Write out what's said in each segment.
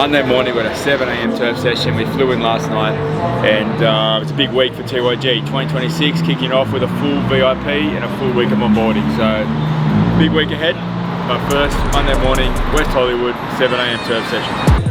Monday morning we got a 7 AM turf session. We flew in last night, and it's a big week for TYG. 2026 kicking off with a full VIP and a full week of onboarding. So big week ahead. But first, Monday morning, West Hollywood, 7 AM turf session.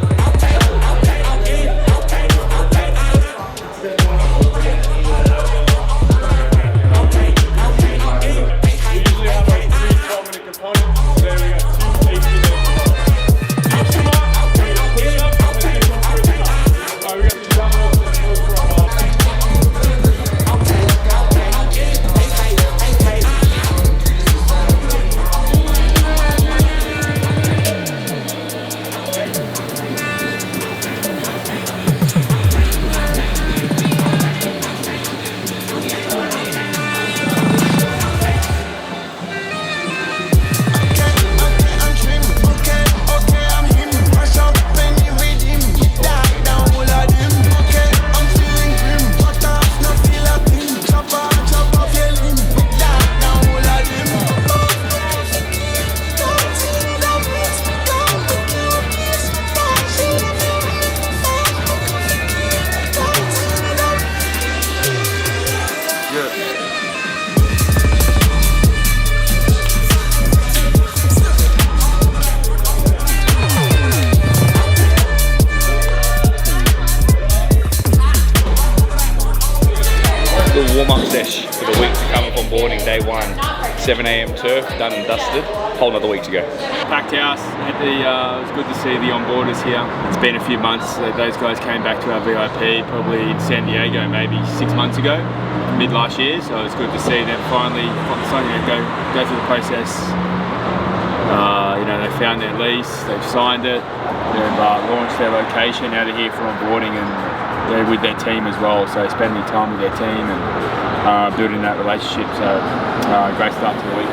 Warm-up sesh for the week to come up onboarding, day 1, 7 AM turf, done and dusted, whole another week to go. Packed house, it was good to see the onboarders here. It's been a few months, those guys came back to our VIP probably in San Diego maybe 6 months ago, mid last year, so it's good to see them finally go through the process. They found their lease, they've signed it, they've launched their location, now they're here for onboarding, and they're with their team as well, so spending time with their team and building that relationship, so great start to the week.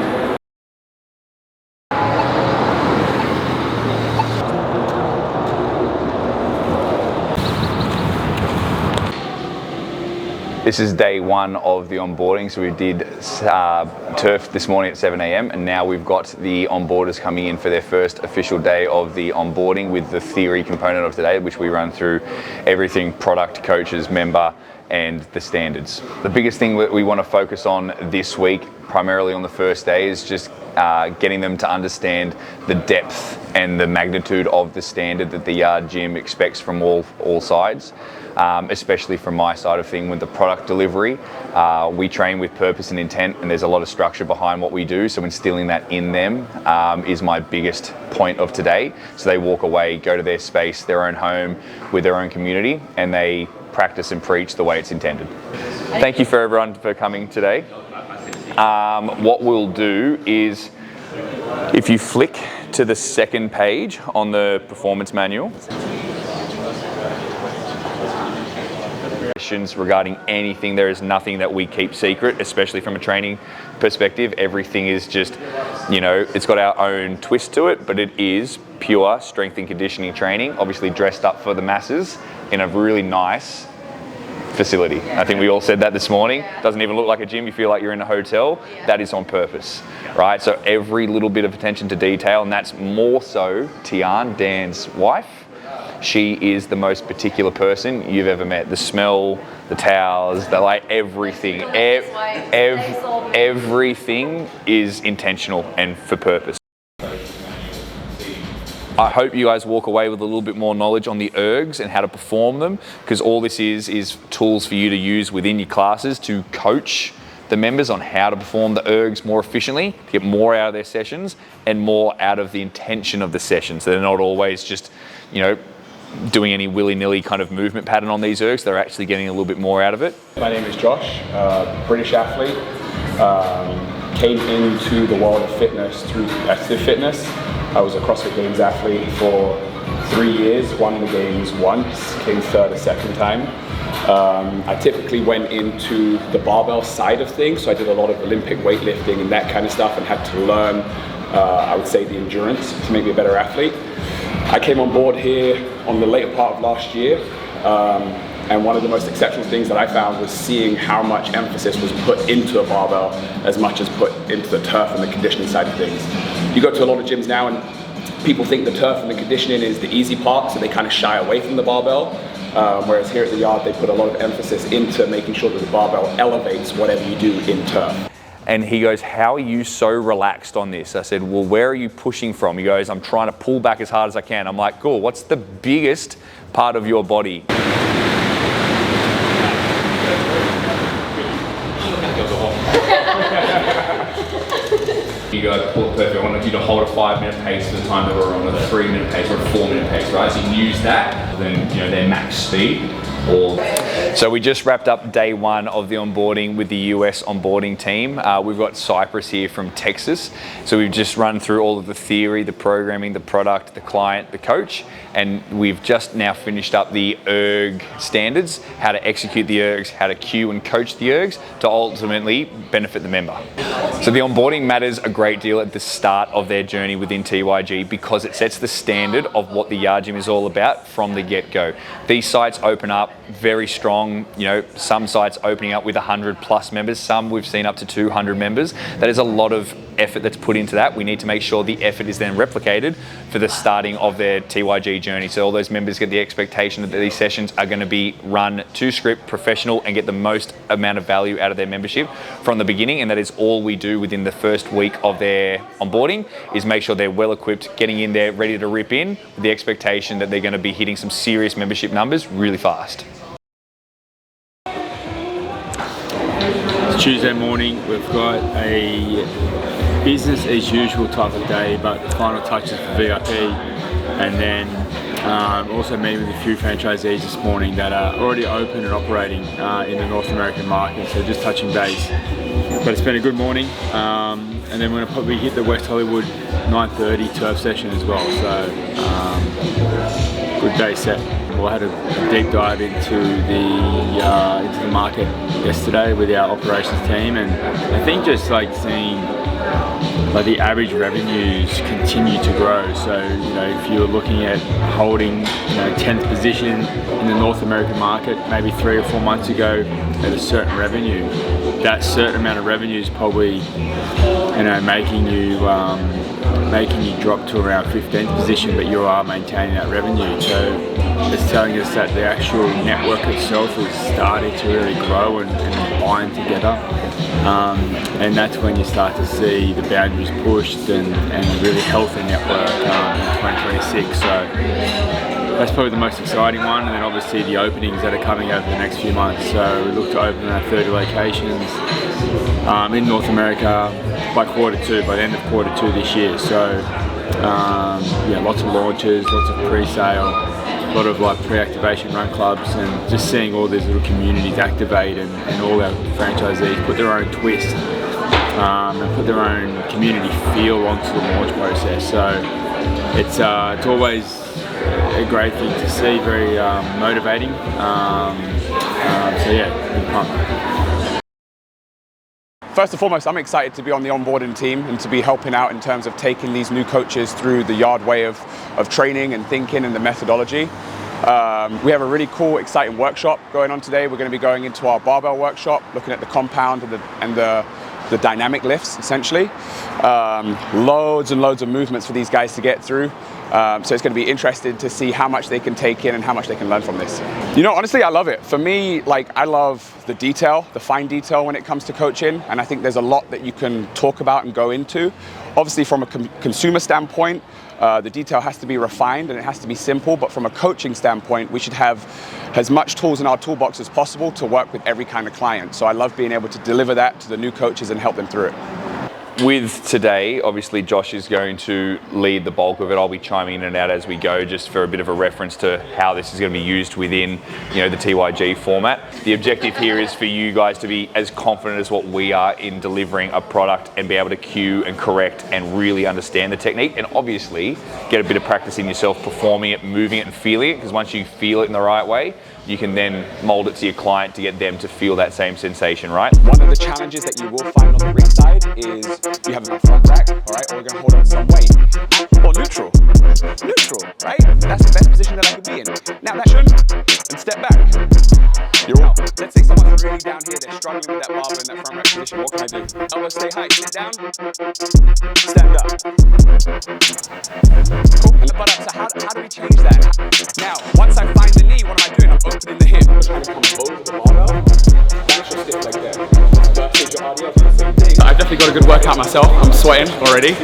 This is day 1 of the onboarding, so we did turf this morning at 7 AM, and now we've got the onboarders coming in for their first official day of the onboarding with the theory component of today, which we run through everything product, coaches, member, and the standards. The biggest thing that we want to focus on this week, primarily on the first day, is just getting them to understand the depth and the magnitude of the standard that the Yard Gym expects from all sides. Especially from my side of thing with the product delivery. We train with purpose and intent, and there's a lot of structure behind what we do, so instilling that in them is my biggest point of today. So they walk away, go to their space, their own home, with their own community, and they practice and preach the way it's intended. Thank you for everyone for coming today. What we'll do is, if you flick to the second page on the performance manual, regarding anything, there is nothing that we keep secret, especially from a training perspective. Everything is just, it's got our own twist to it, but it is pure strength and conditioning training, obviously dressed up for the masses in a really nice facility. I think we all said that this morning. Doesn't even look like a gym, you feel like you're in a hotel. That is on purpose, right? So every little bit of attention to detail, and that's more so Tian, Dan's wife. She is the most particular person you've ever met. The smell, the towels, everything. Everything is intentional and for purpose. I hope you guys walk away with a little bit more knowledge on the ergs and how to perform them, because all this is tools for you to use within your classes to coach the members on how to perform the ergs more efficiently, to get more out of their sessions and more out of the intention of the session. So they're not always just, doing any willy-nilly kind of movement pattern on these ergs. They're actually getting a little bit more out of it. My name is Josh, British athlete. Came into the world of fitness through competitive fitness. I was a CrossFit Games athlete for 3 years, won the games once, came third a second time. I typically went into the barbell side of things, so I did a lot of Olympic weightlifting and that kind of stuff, and had to learn, I would say, the endurance to make me a better athlete. I came on board here on the later part of last year, and one of the most exceptional things that I found was seeing how much emphasis was put into a barbell as much as put into the turf and the conditioning side of things. You go to a lot of gyms now and people think the turf and the conditioning is the easy part, so they kind of shy away from the barbell. Whereas here at the yard, they put a lot of emphasis into making sure that the barbell elevates whatever you do in turf. And he goes, how are you so relaxed on this? I said, well, where are you pushing from? He goes, I'm trying to pull back as hard as I can. I'm like, cool, what's the biggest part of your body? You guys pull it perfect. I wanted you to hold a 5-minute pace for the time that we're on, or a 3-minute pace, or a 4-minute pace, right? So you can use that, then their max speed. So we just wrapped up day 1 of the onboarding with the US onboarding team. We've got Cyprus here from Texas. So we've just run through all of the theory, the programming, the product, the client, the coach, and we've just now finished up the erg standards, how to execute the ergs, how to cue and coach the ergs to ultimately benefit the member. So the onboarding matters a great deal at the start of their journey within TYG because it sets the standard of what the yard gym is all about from the get-go. These sites open up very strong, some sites opening up with 100+ members, some we've seen up to 200 members. That is a lot of effort that's put into that. We need to make sure the effort is then replicated for the starting of their TYG journey. So all those members get the expectation that these sessions are going to be run to script, professional, and get the most amount of value out of their membership from the beginning. And that is all we do within the first week of their onboarding, is make sure they're well equipped, getting in there, ready to rip in, with the expectation that they're going to be hitting some serious membership numbers really fast. It's Tuesday morning. We've got a business as usual type of day, but the final touches for VIP, and then also meeting with a few franchisees this morning that are already open and operating in the North American market, so just touching base. But it's been a good morning, and then we're going to probably hit the West Hollywood 9:30 turf session as well, so good day set. We had a deep dive into the market yesterday with our operations team, and I think just like seeing the average revenues continue to grow. So if you were looking at holding 10th position in the North American market maybe 3 or 4 months ago at a certain revenue, that certain amount of revenue is probably making you drop to around 15th position, but you are maintaining that revenue. So it's telling us that the actual network itself is starting to really grow and bind together. And that's when you start to see the boundaries pushed and really healthy network in 2026. So that's probably the most exciting one, and then obviously the openings that are coming over the next few months. So we look to open around 30 locations in North America by Q2, by the end of Q2 this year. So lots of launches, lots of pre-sale, a lot of pre-activation run clubs, and just seeing all these little communities activate and all our franchisees put their own twist and put their own community feel onto the launch process. So it's always a great thing to see, very motivating. Big pump. First and foremost, I'm excited to be on the onboarding team and to be helping out in terms of taking these new coaches through the yard way of training and thinking and the methodology. We have a really cool, exciting workshop going on today. We're going to be going into our barbell workshop, looking at the compound and the dynamic lifts, essentially. Loads and loads of movements for these guys to get through. So it's going to be interesting to see how much they can take in and how much they can learn from this. Honestly, I love it. For me, I love the detail, the fine detail when it comes to coaching. And I think there's a lot that you can talk about and go into. Obviously, from a consumer standpoint, the detail has to be refined and it has to be simple. But from a coaching standpoint, we should have as much tools in our toolbox as possible to work with every kind of client. So I love being able to deliver that to the new coaches and help them through it. With today, obviously Josh is going to lead the bulk of it. I'll be chiming in and out as we go, just for a bit of a reference to how this is going to be used within, the TYG format. The objective here is for you guys to be as confident as what we are in delivering a product and be able to cue and correct and really understand the technique, and obviously get a bit of practice in yourself performing it, moving it and feeling it, because once you feel it in the right way, you can then mold it to your client to get them to feel that same sensation, right? One of the challenges that you will find on the rig side is you have a front rack, all right, or we're gonna hold on some weight. Or neutral, right? That's the best position that I could be in. Now action, and step back. You're all. Let's say someone's really down here, they're struggling with that barbell in that front rack position. What can I I do? Elbows stay high, sit down, stand up. Cool, and the butt up. So how do we change that? Now, once I find the knee, what am I doing? I'm opening the hip. I'm trying to come over the barbell. That's your step like that. I've definitely got a good workout myself. I'm sweating already.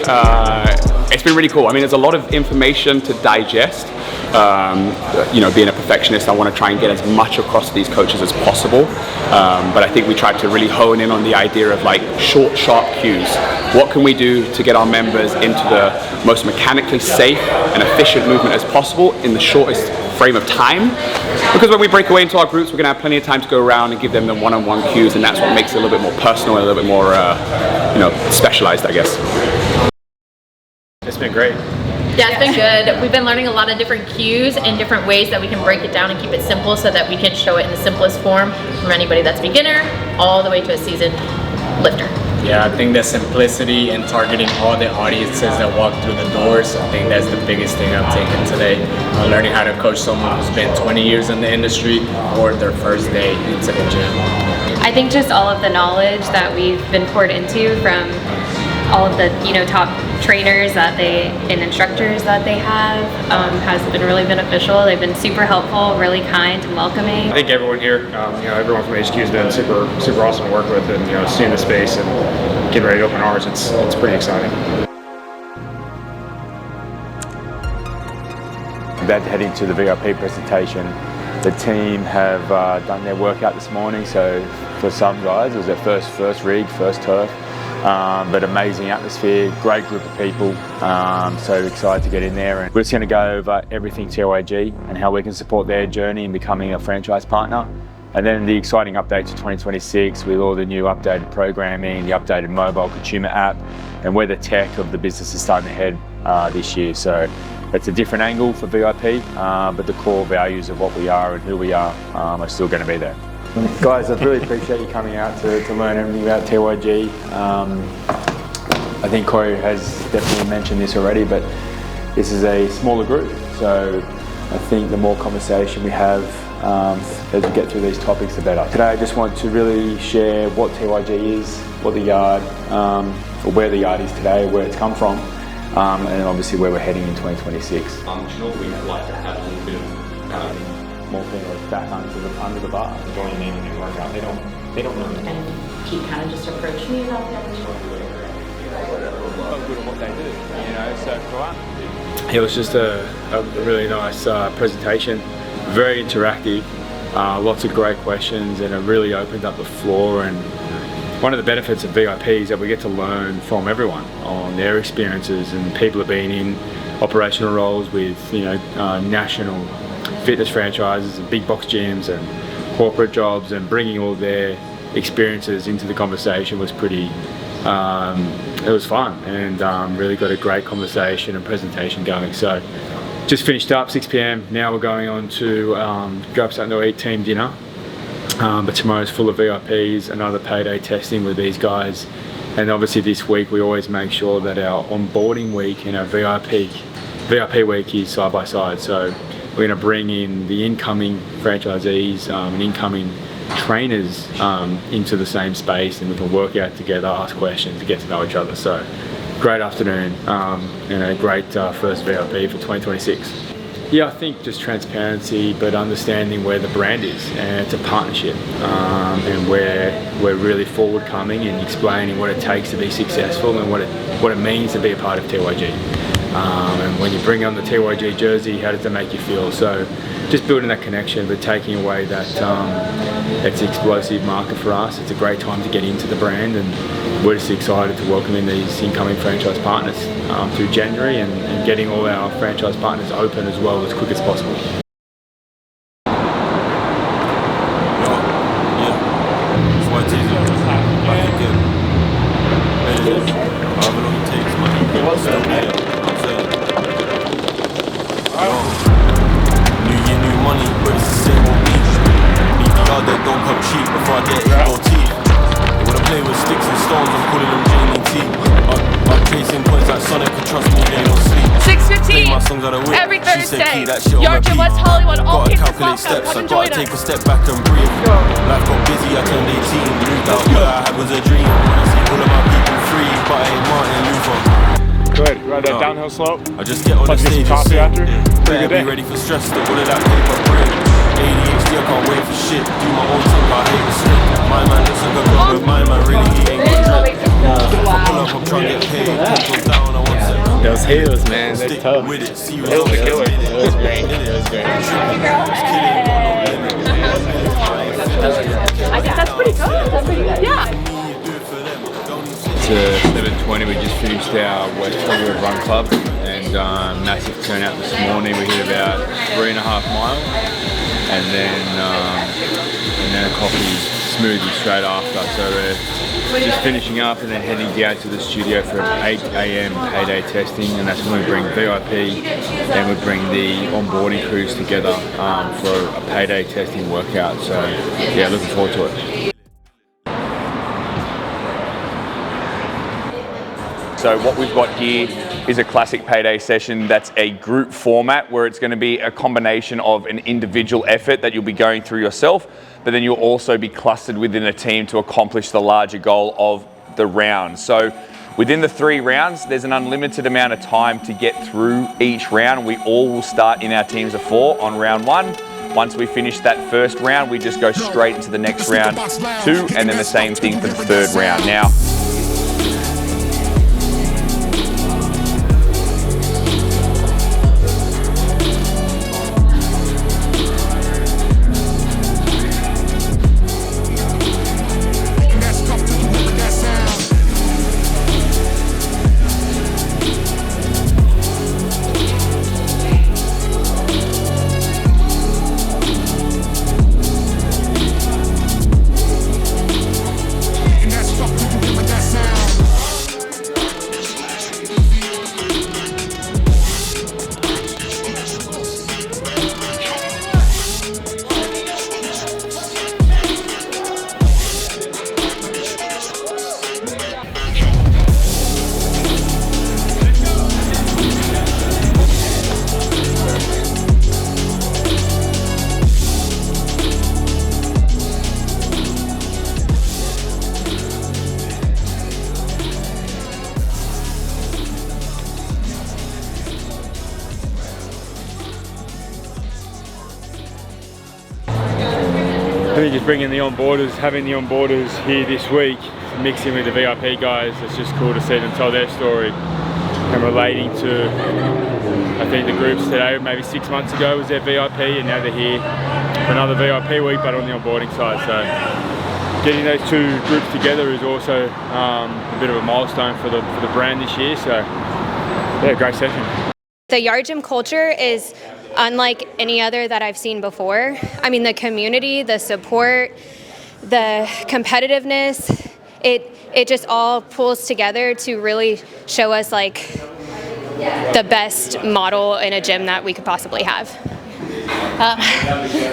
It's been really cool. I mean, there's a lot of information to digest. You know, being a perfectionist, I want to try and get as much across to these coaches as possible. But I think we tried to really hone in on the idea of like short, sharp cues. What can we do to get our members into the most mechanically safe and efficient movement as possible in the shortest frame of time? Because when we break away into our groups, we're going to have plenty of time to go around and give them the one-on-one cues, and that's what makes it a little bit more personal and a little bit more, you know, specialized, I guess. It's been great. Yeah, it's been good. We've been learning a lot of different cues and different ways that we can break it down and keep it simple so that we can show it in the simplest form from anybody that's beginner all the way to a seasoned lifter. Yeah, I think the simplicity and targeting all the audiences that walk through the doors, I think that's the biggest thing I've taken today. Learning how to coach someone who's been 20 years in the industry or their first day into the gym. I think just all of the knowledge that we've been poured into from all of the top trainers and instructors that they have has been really beneficial. They've been super helpful, really kind and welcoming. I think everyone here, everyone from HQ has been super awesome to work with, and seeing the space and getting ready to open ours, it's pretty exciting. About to head into the VIP presentation. The team have done their workout this morning, so for some guys it was their first rig, first turf. But amazing atmosphere, great group of people, so excited to get in there. And we're just going to go over everything TYG and how we can support their journey in becoming a franchise partner. And then the exciting update to 2026 with all the new updated programming, the updated mobile consumer app, and where the tech of the business is starting to head this year. So it's a different angle for VIP, but the core values of what we are and who we are still going to be there. Guys, I really appreciate you coming out to learn everything about TYG. I think Corey has definitely mentioned this already, but this is a smaller group, so I think the more conversation we have as we get through these topics, the better. Today I just want to really share what TYG is, what the yard, or where the yard is today, where it's come from, and then obviously where we're heading in 2026. Functional, we'd like to have a little bit of more things like back under the bar. Going in and workout, they don't know. And he kind of just approached me about that. So good at what they do, so for us. It was just a really nice presentation, very interactive, lots of great questions, and it really opened up the floor. And one of the benefits of VIP is that we get to learn from everyone on their experiences, and people have been in operational roles with national fitness franchises and big box gyms and corporate jobs, and bringing all their experiences into the conversation was pretty it was fun, and really got a great conversation and presentation going. So just finished up 6 p.m. now we're going on to go up something to eat team dinner, but tomorrow's full of VIPs, another payday testing with these guys, and obviously this week we always make sure that our onboarding week and our VIP week is side by side. So we're going to bring in the incoming franchisees and incoming trainers into the same space, and we can work out together, ask questions, and get to know each other. So great afternoon and a great first VIP for 2026. Yeah, I think just transparency, but understanding where the brand is, and it's a partnership, and where we're really forward coming and explaining what it takes to be successful and what it means to be a part of TYG. And when you bring on the TYG jersey, how does that make you feel? So just building that connection, but taking away that it's an explosive market for us. It's a great time to get into the brand, and we're just excited to welcome in these incoming franchise partners through January, and getting all our franchise partners open as well as quick as possible. Before I get ego teeth, they wanna play with sticks and stones, I'm calling them J&T. chasing points like Sonic, and trust me, they don't sleep. 6:15 My songs are the whip. every She said, Thursday. "Key, that shit on Yard Gym repeat." West Hollywood. All Gotta campus calculate welcome. steps, Come I and gotta join take a us. step back and breathe. Life got busy, I turned 18. Moved out, all I had was a dream. Wanna see all of my people free, but I ain't Martin Luther. Good. Right, that downhill slope. I just get on the Plus get some stage and coffee sing. after. Better be ready for stress, the all of that paper bring. ADHD, I can't wait for shit. Do my own thing, I hate the script. My man looks like a god, but my man really he ain't got drip. Pull up, I'm trying to get paid. Pencils down, I want to Those heels, man, they're tough. with it. See It was a killer. It was great. It was great. I think that's pretty good. That's pretty good. Yeah. To 7:20, we just finished our West Hollywood Run Club, and massive turnout this morning. We hit about 3.5 miles, and then a coffee smoothie straight after. So we're just finishing up and then heading down to the studio for 8 a.m. payday testing, and that's when we bring VIP and we bring the onboarding crews together for a payday testing workout. So yeah, looking forward to it. So what we've got here is a classic payday session that's a group format where it's going to be a combination of an individual effort that you'll be going through yourself, but then you'll also be clustered within a team to accomplish the larger goal of the round. So within the 3 rounds, there's an unlimited amount of time to get through each round. We all will start in our teams of 4 on round 1. Once we finish that first round, we just go straight into the next round 2, and then the same thing for the 3rd round. Now, I think just bringing the onboarders, having the onboarders here this week, mixing with the VIP guys, it's just cool to see them tell their story and relating to, I think the groups today, maybe 6 months ago was their VIP, and now they're here for another VIP week, but on the onboarding side. So getting those 2 groups together is also a bit of a milestone for the brand this year. So yeah, great session. The Yard Gym culture is unlike any other that I've seen before. I mean, the community, the support, the competitiveness, it just all pulls together to really show us like the best model in a gym that we could possibly have.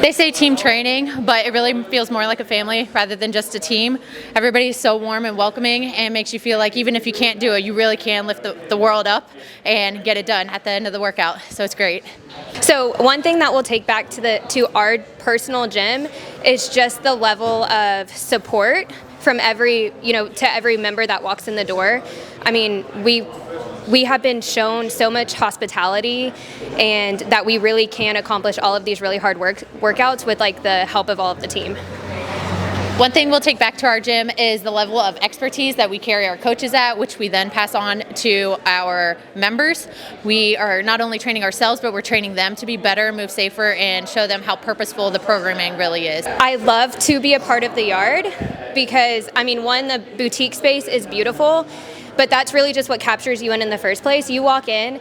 They say team training, but it really feels more like a family rather than just a team. Everybody's so warm and welcoming and makes you feel like even if you can't do it, you really can lift the world up and get it done at the end of the workout. So it's great. So one thing that we'll take back to our personal gym is just the level of support from every member that walks in the door. I mean, we have been shown so much hospitality, and that we really can accomplish all of these really hard workouts with like the help of all of the team. One thing we'll take back to our gym is the level of expertise that we carry our coaches at, which we then pass on to our members. We are not only training ourselves, but we're training them to be better, move safer, and show them how purposeful the programming really is. I love to be a part of the Yard because, I mean, one, the boutique space is beautiful, but that's really just what captures you in the first place. You walk in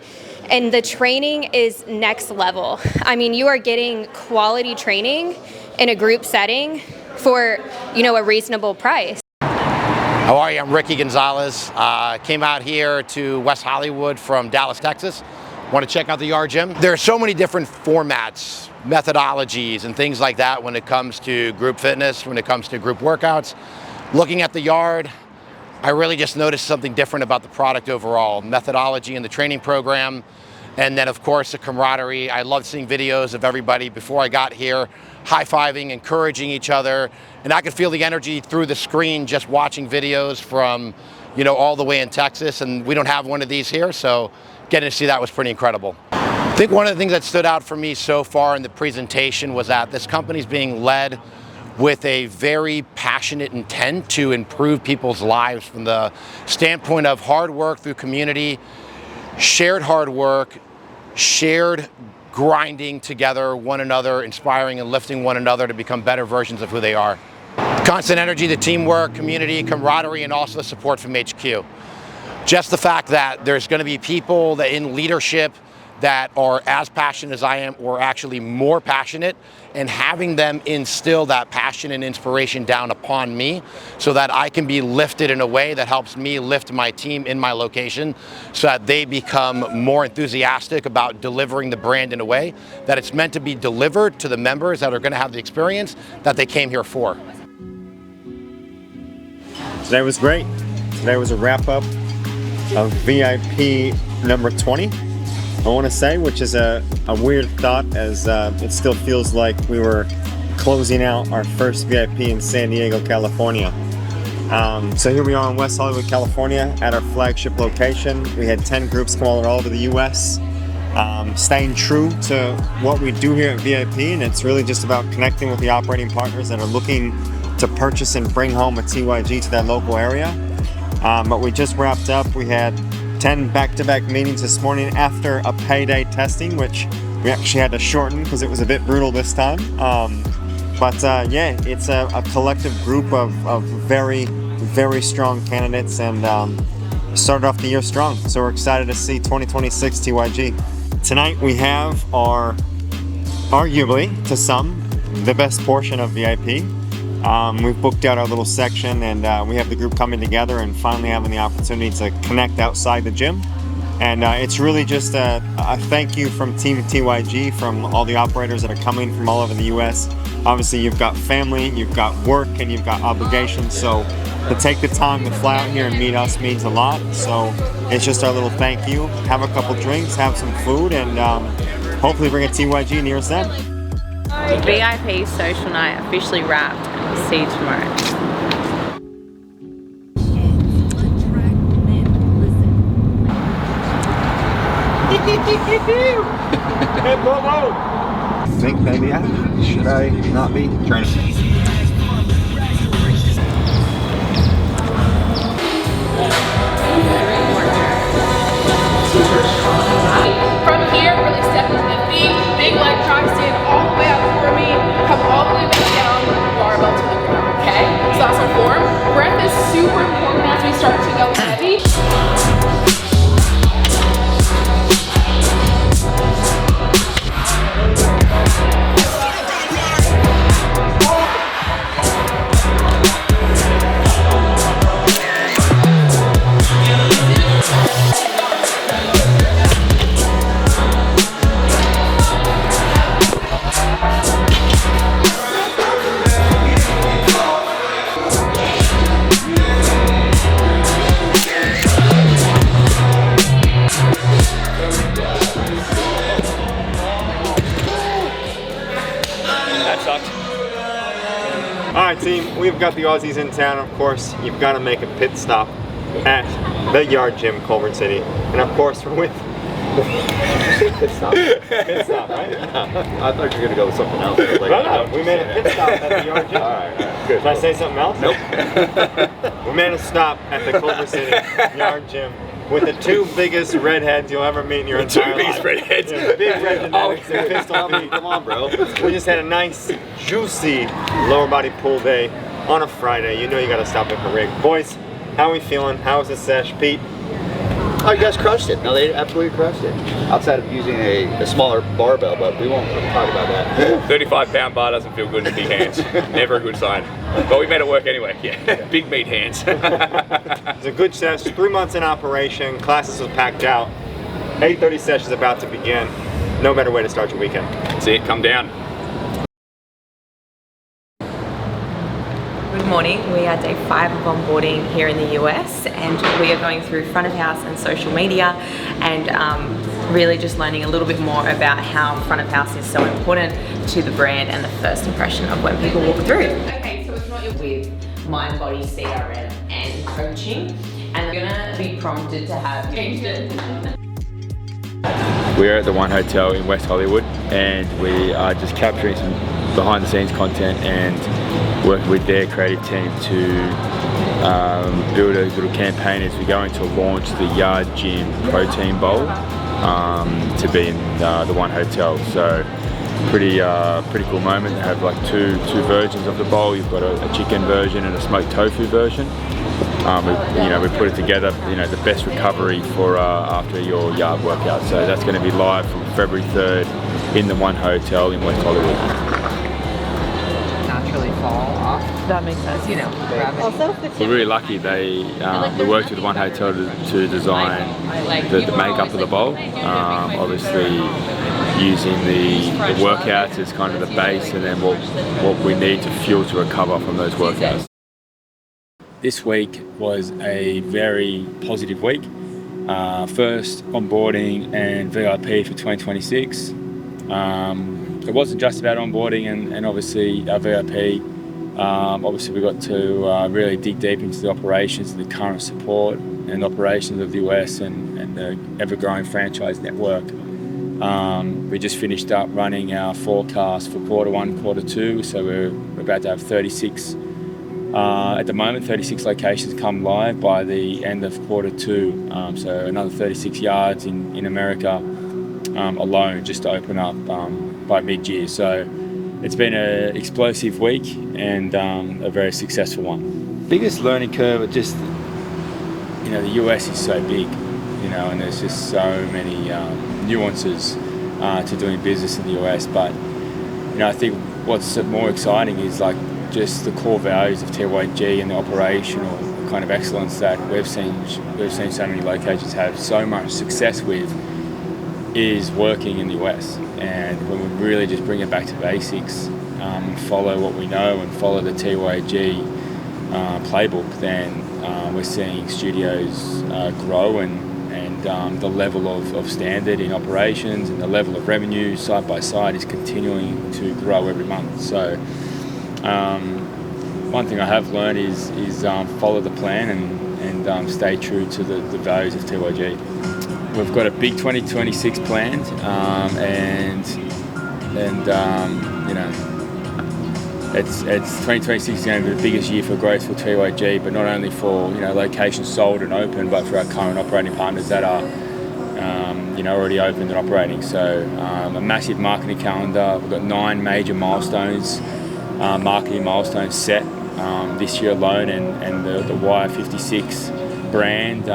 and the training is next level. I mean, you are getting quality training in a group setting for, a reasonable price. How are you? I'm Ricky Gonzalez. Came out here to West Hollywood from Dallas, Texas. Want to check out the Yard Gym? There are so many different formats, methodologies, and things like that when it comes to group fitness, when it comes to group workouts. Looking at the Yard, I really just noticed something different about the product overall, methodology in the training program, and then of course the camaraderie. I loved seeing videos of everybody before I got here, high-fiving, encouraging each other, and I could feel the energy through the screen just watching videos from, you know, all the way in Texas, and we don't have one of these here, so getting to see that was pretty incredible. I think one of the things that stood out for me so far in the presentation was that this company's being led with a very passionate intent to improve people's lives from the standpoint of hard work through community, shared hard work, shared grinding together one another, inspiring and lifting one another to become better versions of who they are. Constant energy, the teamwork, community, camaraderie, and also the support from HQ. Just the fact that there's going to be people that in leadership that are as passionate as I am, or actually more passionate, and having them instill that passion and inspiration down upon me so that I can be lifted in a way that helps me lift my team in my location so that they become more enthusiastic about delivering the brand in a way that it's meant to be delivered to the members that are going to have the experience that they came here for. Today was great. Today was a wrap-up of VIP number 20. I want to say, which is a weird thought, as it still feels like we were closing out our first VIP in San Diego, California. So here we are in West Hollywood, California at our flagship location. We had 10 groups come all over the US, staying true to what we do here at VIP, and it's really just about connecting with the operating partners that are looking to purchase and bring home a TYG to that local area. But we just wrapped up. We had 10 back-to-back meetings this morning after a Payday testing, which we actually had to shorten because it was a bit brutal this time. Yeah, it's a collective group of very, very strong candidates, and started off the year strong. So we're excited to see 2026 TYG. Tonight we have our, arguably, to some, the best portion of VIP. We've booked out our little section, and we have the group coming together and finally having the opportunity to connect outside the gym. And it's really just a thank you from Team TYG, from all the operators that are coming from all over the US. Obviously you've got family, you've got work, and you've got obligations, so to take the time to fly out here and meet us means a lot. So it's just our little thank you. Have a couple drinks, have some food, and hopefully bring a TYG near us then. VIP social night officially wrapped, and we'll see you tomorrow. Think maybe should I not be training? From here, really step into the feet, big leg try, stand all the way up for me, come all the way back down, barbell to the ground, okay? So that's our form. Breath is super important as we start to go heavy. Alright team, we've got the Aussies in town. Of course, you've got to make a pit stop at the Yard Gym, Culver City. And of course, we're with... pit stop? Pit stop, right? I thought you were going to go with something else. Like, no, we made a pit stop at the Yard Gym. Alright, good. Should I say something else? Nope. We made a stop at the Culver City Yard Gym with the two biggest redheads you'll ever meet in your entire life. Two biggest redheads? Yeah, big red genetics and pistol feet. Come on, bro. We just had a nice, juicy lower body pull day on a Friday. You know you gotta stop at the rig. Boys, how are we feeling? How was the sesh? Pete? Oh, you guys crushed it. No, they absolutely crushed it. Outside of using a smaller barbell, but we won't talk about that. 35-pound bar doesn't feel good in big hands. Never a good sign. But we made it work anyway. Yeah, big meat hands. It's a good sesh. 3 months in operation. Classes was packed out. 8:30 sesh is about to begin. No better way to start your weekend. That's it. Come down. Good morning. morning. We are day 5 of onboarding here in the US, and we are going through front of house and social media, and really just learning a little bit more about how front of house is so important to the brand and the first impression of when people walk through. Okay, so it's not your with mind, body, CRM and coaching, and you're gonna be prompted to have changed it. We're at the One Hotel in West Hollywood, and we are just capturing some behind the scenes content and working with their creative team to build a little campaign as we're going to launch the Yard Gym Protein Bowl to be in the One Hotel. So pretty cool moment. They have like two versions of the bowl. You've got a chicken version and a smoked tofu version. We put it together, the best recovery for after your yard workout. So that's going to be live from February 3rd in the One Hotel in West Hollywood. Naturally fall off. That makes sense. Gravity. We're really lucky. We worked with One Hotel to design the makeup of the bowl. Obviously, using the workouts as kind of the base, and then what we need to fuel to recover from those workouts. This week was a very positive week. First onboarding and VIP for 2026. It wasn't just about onboarding and obviously our VIP. Obviously we got to really dig deep into the operations and the current support and operations of the US and the ever-growing franchise network. We just finished up running our forecast for Q1, Q2, so we're about to have 36 at the moment, 36 locations come live by the end of Q2. So another 36 yards in America alone just to open up by mid-year. So it's been an explosive week and a very successful one. Biggest learning curve, just, the US is so big, and there's just so many nuances to doing business in the US. But, I think what's more exciting is just the core values of TYG and the operational kind of excellence that we've seen so many locations have so much success with is working in the US. And when we really just bring it back to basics, follow what we know and follow the TYG playbook, then we're seeing studios grow and the level of standard in operations and the level of revenue side by side is continuing to grow every month. So one thing I have learned is follow the plan and stay true to the values of TYG. We've got a big 2026 planned, it's 2026 is going to be the biggest year for growth for TYG, but not only for locations sold and open, but for our current operating partners that are already open and operating. So a massive marketing calendar. We've got 9 major milestones. Marketing milestones set this year alone, and the Wire 56 brand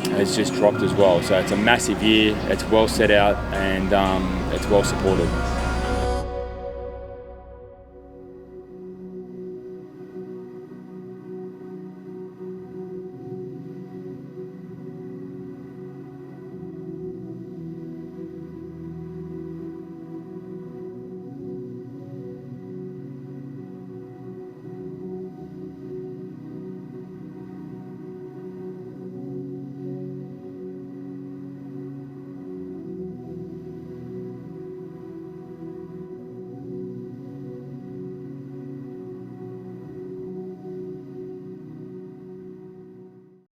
has just dropped as well. So it's a massive year, it's well set out, and it's well supported.